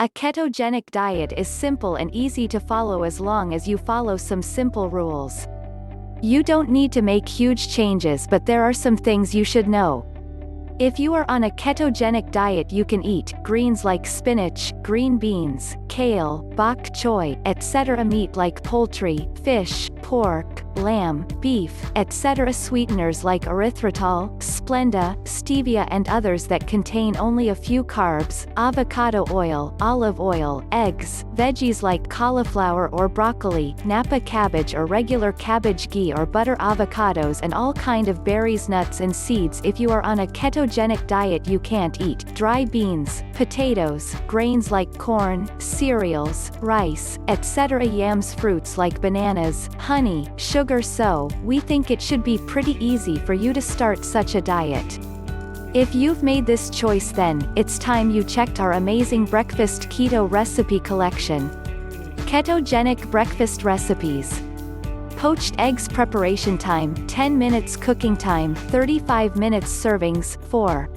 A ketogenic diet is simple and easy to follow as long as you follow some simple rules. You don't need to make huge changes, but there are some things you should know. If you are on a ketogenic diet, you can eat greens like spinach, green beans, kale, bok choy, etc., meat like poultry, fish, pork, lamb, beef, etc., sweeteners like erythritol, splenda, stevia, and others that contain only a few carbs, avocado oil, olive oil, eggs, veggies like cauliflower or broccoli, napa cabbage or regular cabbage, ghee or butter, avocados, and all kind of berries, nuts, and seeds. If you are on a ketogenic diet, you can't eat dry beans, potatoes, grains like corn, cereals, rice, etc., yams, fruits like bananas, honey, sugar. So, we think it should be pretty easy for you to start such a diet. If you've made this choice, then it's time you checked our amazing Breakfast Keto recipe collection. Ketogenic breakfast recipes. Poached eggs preparation time 10 minutes, cooking time 35 minutes, servings 4.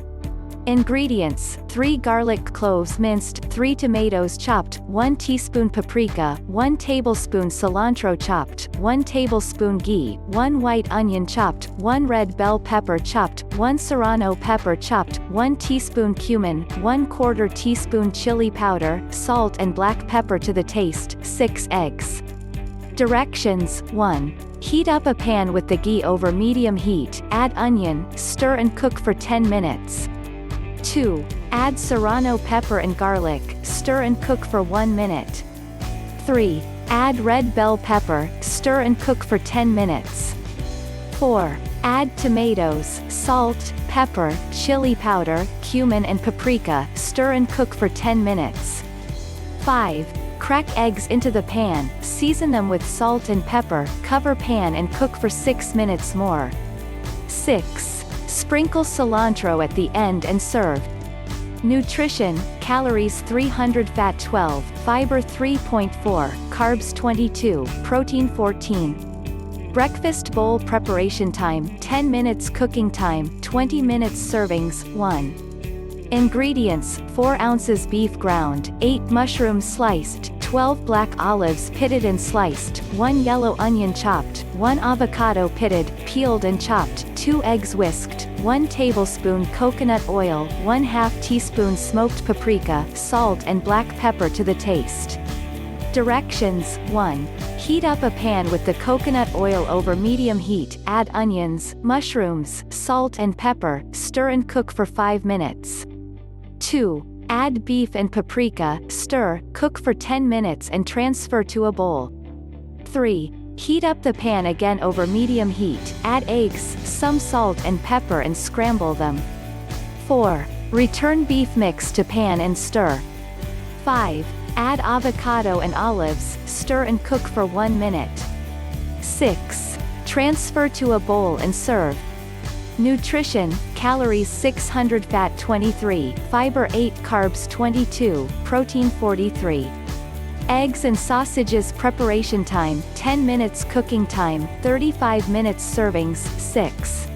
Ingredients: 3 garlic cloves minced, 3 tomatoes chopped, 1 teaspoon paprika, 1 tablespoon cilantro chopped, 1 tablespoon ghee, 1 white onion chopped, 1 red bell pepper chopped, 1 serrano pepper chopped, 1 teaspoon cumin, 1/4 teaspoon chili powder, salt and black pepper to the taste, 6 eggs. Directions: 1. Heat up a pan with the ghee over medium heat, add onion, stir and cook for 10 minutes. 2. Add serrano pepper and garlic, stir and cook for 1 minute. 3. Add red bell pepper, stir and cook for 10 minutes. 4. Add tomatoes, salt, pepper, chili powder, cumin and paprika, stir and cook for 10 minutes. 5. Crack eggs into the pan, season them with salt and pepper, cover pan and cook for 6 minutes more. 6. Sprinkle cilantro at the end and serve. Nutrition: calories 300, fat 12, fiber 3.4, carbs 22, protein 14. Breakfast bowl preparation time 10 minutes, cooking time 20 minutes, servings 1. Ingredients: 4 ounces beef ground, 8 mushrooms sliced, 12 black olives pitted and sliced, 1 yellow onion chopped, 1 avocado pitted, peeled and chopped, 2 eggs whisked, 1 tablespoon coconut oil, 1/2 teaspoon smoked paprika, salt and black pepper to the taste. Directions: 1. Heat up a pan with the coconut oil over medium heat, add onions, mushrooms, salt and pepper, stir and cook for 5 minutes. 2. Add beef and paprika, stir, cook for 10 minutes and transfer to a bowl. 3. Heat up the pan again over medium heat, add eggs, some salt and pepper and scramble them. 4. Return beef mix to pan and stir. 5. Add avocado and olives, stir and cook for 1 minute. 6. Transfer to a bowl and serve. Nutrition: calories 600, fat 23, fiber 8, carbs 22, protein 43. Eggs and sausages preparation time 10 minutes, cooking time 35 minutes, servings 6.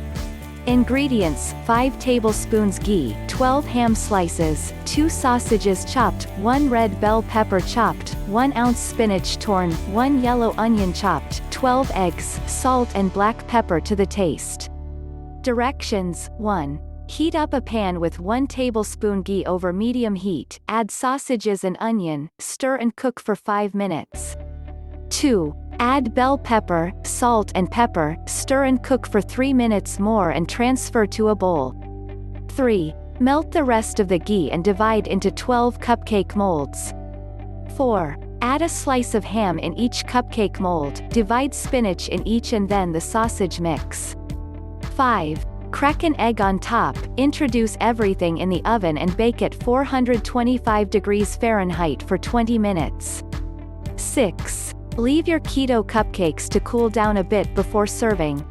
Ingredients: 5 tablespoons ghee, 12 ham slices, 2 sausages chopped, 1 red bell pepper chopped, 1 ounce spinach torn, 1 yellow onion chopped, 12 eggs, salt and black pepper to the taste. Directions: 1. Heat up a pan with 1 tablespoon ghee over medium heat, add sausages and onion, stir and cook for 5 minutes. 2. Add bell pepper, salt and pepper, stir and cook for 3 minutes more and transfer to a bowl. 3. Melt the rest of the ghee and divide into 12 cupcake molds. 4. Add a slice of ham in each cupcake mold, divide spinach in each and then the sausage mix. 5. Crack an egg on top, introduce everything in the oven and bake at 425 degrees Fahrenheit for 20 minutes. 6. Leave your keto cupcakes to cool down a bit before serving.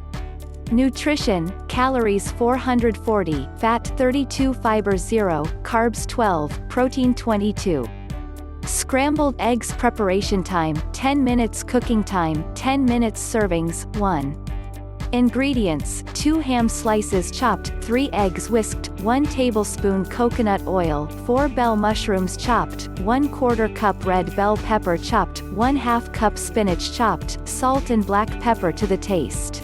Nutrition: calories 440, fat 32, fiber 0, carbs 12, protein 22. Scrambled eggs preparation time 10 minutes, cooking time 10 minutes, servings 1. Ingredients: 2 ham slices chopped, 3 eggs whisked, 1 tablespoon coconut oil, 4 bell mushrooms chopped, 1/4 cup red bell pepper chopped, 1/2 cup spinach chopped, salt and black pepper to the taste.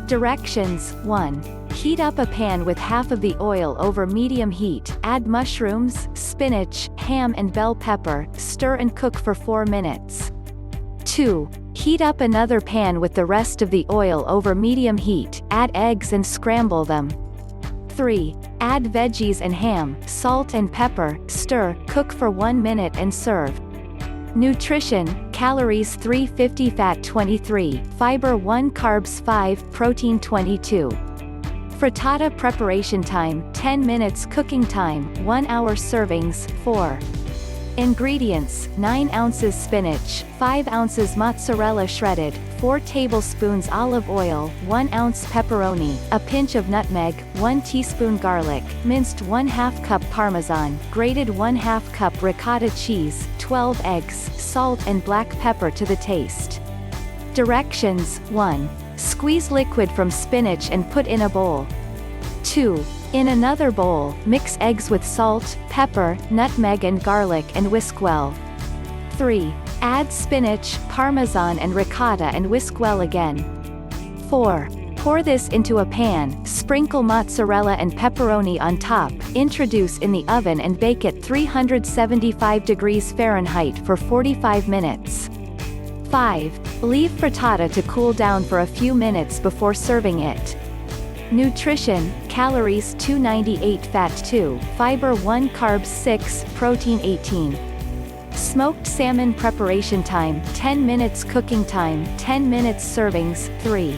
Directions: 1. Heat up a pan with half of the oil over medium heat, add mushrooms, spinach, ham and bell pepper, stir and cook for 4 minutes. 2. Heat up another pan with the rest of the oil over medium heat, add eggs and scramble them. 3. Add veggies and ham, salt and pepper, stir, cook for 1 minute and serve. Nutrition: calories 350, fat 23, fiber 1, carbs 5, protein 22. Frittata preparation time: 10 minutes cooking time, 1 hour servings, 4. Ingredients: 9 ounces spinach, 5 ounces mozzarella shredded, 4 tablespoons olive oil, 1 ounce pepperoni, a pinch of nutmeg, 1 teaspoon garlic, minced 1/2 cup parmesan, grated 1/2 cup ricotta cheese, 12 eggs, salt and black pepper to the taste. Directions: 1. Squeeze liquid from spinach and put in a bowl. 2. In another bowl, mix eggs with salt, pepper, nutmeg and garlic and whisk well. 3. Add spinach, parmesan and ricotta and whisk well again. 4. Pour this into a pan, sprinkle mozzarella and pepperoni on top, introduce in the oven and bake at 375 degrees Fahrenheit for 45 minutes. 5. Leave frittata to cool down for a few minutes before serving it. Nutrition: calories 298, fat 2, fiber 1, carbs 6, protein 18. Smoked salmon preparation time: 10 minutes cooking time, 10 minutes servings, 3.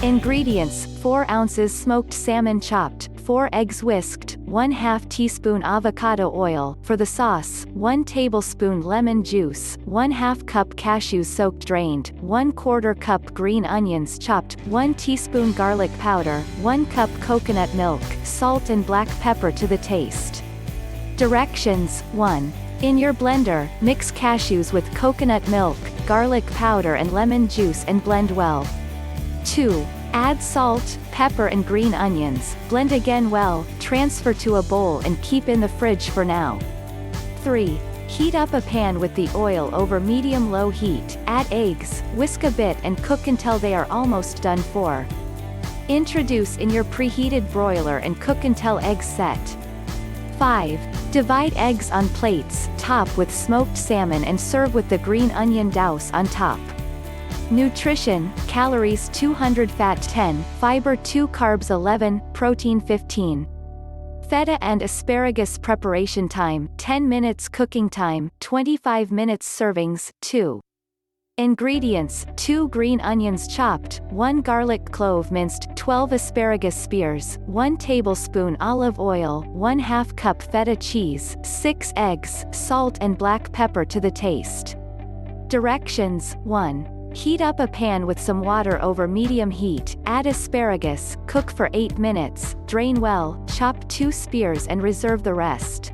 Ingredients: 4 ounces smoked salmon chopped, 4 eggs whisked, 1/2 teaspoon avocado oil, for the sauce, 1 tablespoon lemon juice, 1/2 cup cashews soaked drained, 1/4 cup green onions chopped, 1 teaspoon garlic powder, 1 cup coconut milk, salt and black pepper to the taste. Directions: 1. In your blender, mix cashews with coconut milk, garlic powder and lemon juice and blend well. 2. Add salt, pepper and green onions, blend again well, transfer to a bowl and keep in the fridge for now. 3. Heat up a pan with the oil over medium-low heat, add eggs, whisk a bit and cook until they are almost done. 4. Introduce in your preheated broiler and cook until eggs set. 5. Divide eggs on plates, top with smoked salmon and serve with the green onion douse on top. Nutrition: calories 200, fat 10, fiber 2, carbs 11, protein 15. Feta and asparagus preparation time: 10 minutes cooking time, 25 minutes servings, 2. Ingredients: 2 green onions chopped, 1 garlic clove minced, 12 asparagus spears, 1 tablespoon olive oil, 1/2 cup feta cheese, 6 eggs, salt and black pepper to the taste. Directions: 1. Heat up a pan with some water over medium heat, add asparagus, cook for 8 minutes, drain well, chop 2 spears and reserve the rest.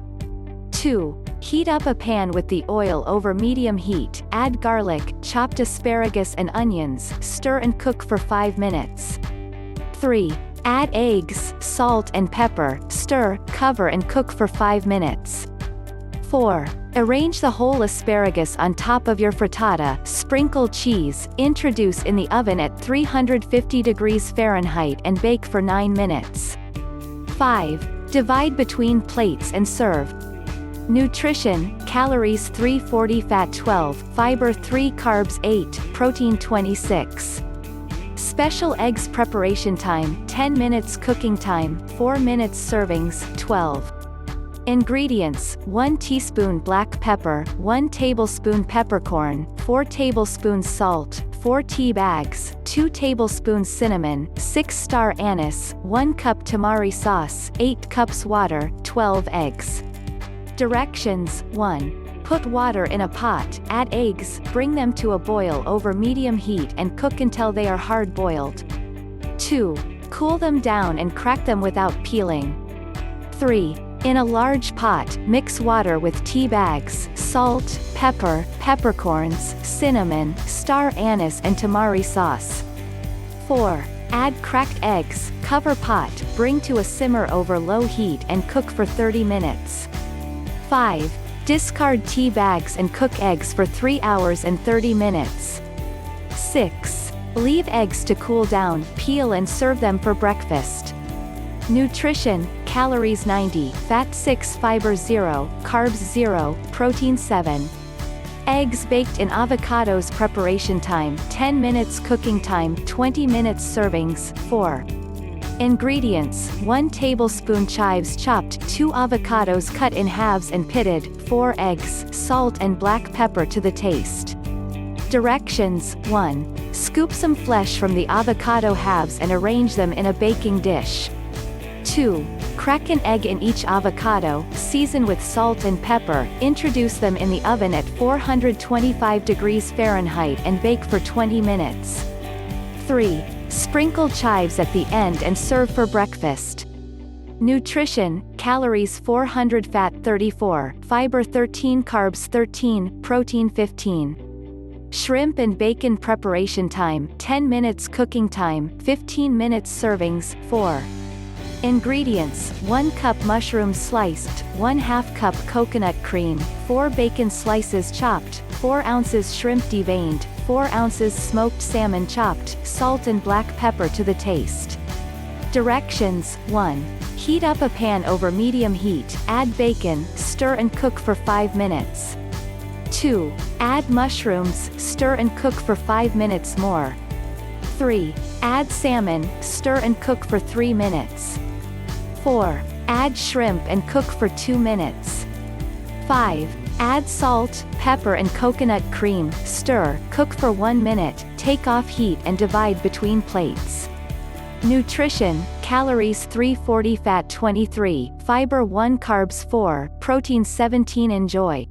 2. Heat up a pan with the oil over medium heat, add garlic, chopped asparagus and onions, stir and cook for 5 minutes. 3. Add eggs, salt and pepper, stir, cover and cook for 5 minutes. 4. Arrange the whole asparagus on top of your frittata, sprinkle cheese, introduce in the oven at 350 degrees Fahrenheit and bake for 9 minutes. 5. Divide between plates and serve. Nutrition: calories 340, fat 12, fiber 3, carbs 8, protein 26. Special eggs preparation time: 10 minutes cooking time, 4 minutes servings, 12. Ingredients: 1 teaspoon black pepper, 1 tablespoon peppercorn, 4 tablespoons salt, 4 tea bags, 2 tablespoons cinnamon, 6 star anise, 1 cup tamari sauce, 8 cups water, 12 eggs. Directions: 1. Put water in a pot, add eggs, bring them to a boil over medium heat and cook until they are hard-boiled. 2. Cool them down and crack them without peeling. 3. In a large pot, mix water with tea bags, salt, pepper, peppercorns, cinnamon, star anise and tamari sauce. 4. Add cracked eggs, cover pot, bring to a simmer over low heat and cook for 30 minutes. 5. Discard tea bags and cook eggs for 3 hours and 30 minutes. 6. Leave eggs to cool down, peel and serve them for breakfast. Nutrition: calories 90, fat 6, fiber 0, carbs 0, protein 7. Eggs baked in avocados. Preparation time: 10 minutes. Cooking time: 20 minutes. Servings: 4. Ingredients: 1 tablespoon chives chopped, 2 avocados cut in halves and pitted, 4 eggs, salt and black pepper to the taste. Directions: 1. Scoop some flesh from the avocado halves and arrange them in a baking dish. 2. Crack an egg in each avocado, season with salt and pepper, introduce them in the oven at 425 degrees Fahrenheit and bake for 20 minutes. 3. Sprinkle chives at the end and serve for breakfast. Nutrition: calories 400, fat 34, fiber 13, carbs 13, protein 15. Shrimp and bacon. Preparation time: 10 minutes. Cooking time: 15 minutes. Servings: 4. Ingredients: 1 cup mushrooms sliced, 1/2 cup coconut cream, 4 bacon slices chopped, 4 ounces shrimp deveined, 4 ounces smoked salmon chopped, salt and black pepper to the taste. Directions: 1. Heat up a pan over medium heat, add bacon, stir and cook for 5 minutes. 2. Add mushrooms, stir and cook for 5 minutes more. 3. Add salmon, stir and cook for 3 minutes. 4. Add shrimp and cook for 2 minutes. 5. Add salt, pepper and coconut cream, stir, cook for 1 minute, take off heat and divide between plates. Nutrition: calories 340, fat 23, fiber 1, carbs 4, protein 17. Enjoy.